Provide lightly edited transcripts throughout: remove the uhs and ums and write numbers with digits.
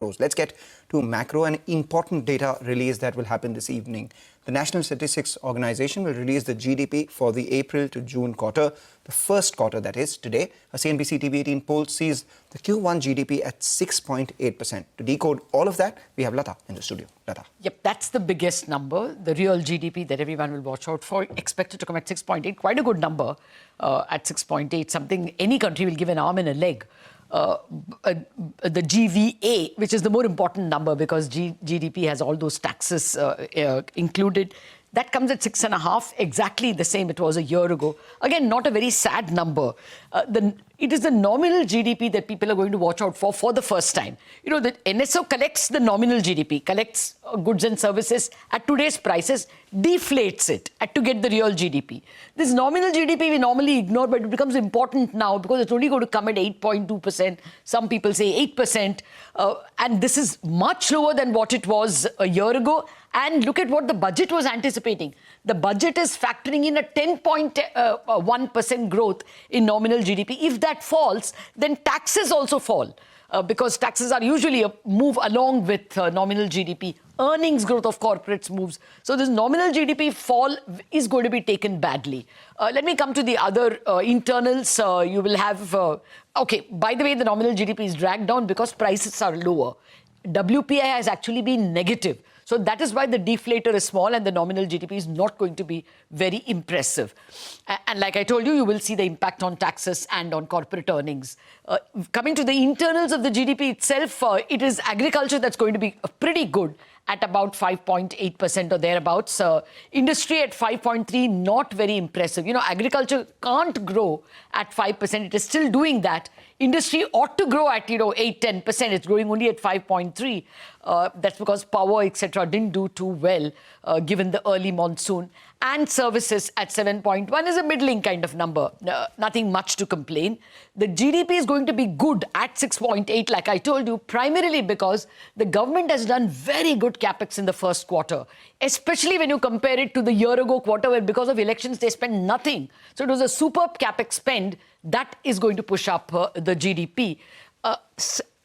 Let's get to macro and important data release that will happen this evening. The National Statistics Organization will release the GDP for the April to June quarter, the first quarter that is today. A CNBC-TV18 poll sees the Q1 GDP at 6.8%. To decode all of that, we have Latha in the studio. Latha. Yep, that's the biggest number, the real GDP that everyone will watch out for, expected to come at 6.8, quite a good number at 6.8, something any country will give an arm and a leg. The GVA, which is the more important number because GDP has all those taxes included, that comes at 6.5, exactly the same it was a year ago. Again, not a very sad number. It is the nominal GDP that people are going to watch out for the first time. You know, the NSO collects the nominal GDP, collects goods and services at today's prices, deflates it to get the real GDP. This nominal GDP we normally ignore, but it becomes important now because it's only going to come at 8.2%. Some people say 8%. And this is much lower than what it was a year ago. And look at what the budget was anticipating. The budget is factoring in a 10.1% growth in nominal GDP. If that falls, then taxes also fall because taxes are usually a move along with nominal GDP. Earnings growth of corporates moves. So this nominal GDP fall is going to be taken badly. Let me come to the other internals. You will have, okay, by the way, the nominal GDP is dragged down because prices are lower. WPI has actually been negative. So that is why the deflator is small and the nominal GDP is not going to be very impressive. And like I told you, you will see the impact on taxes and on corporate earnings. Coming to the internals of the GDP itself, it is agriculture that's going to be pretty good at about 5.8% or thereabouts. Industry at 5.3, not very impressive. You know, agriculture can't grow at 5%. It is still doing that. Industry ought to grow at, 8-10%. It's growing only at 5.3. That's because power, etc., didn't do too well given the early monsoon. And services at 7.1 is a middling kind of number. Nothing much to complain. The GDP is going to be good at 6.8, like I told you, primarily because the government has done very good capex in the first quarter, especially when you compare it to the year-ago quarter where because of elections they spent nothing. So it was a superb capex spend that is going to push up the GDP.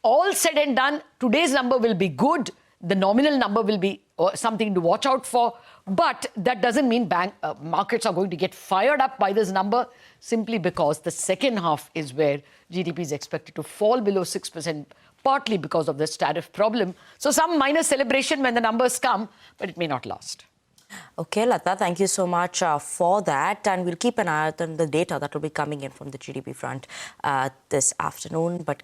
All said and done, today's number will be good. The nominal number will be something to watch out for. But that doesn't mean markets are going to get fired up by this number simply because the second half is where GDP is expected to fall below 6%, partly because of this tariff problem. So some minor celebration when the numbers come, but it may not last. Okay, Latha, thank you so much for that. And we'll keep an eye on the data that will be coming in from the GDP front this afternoon. But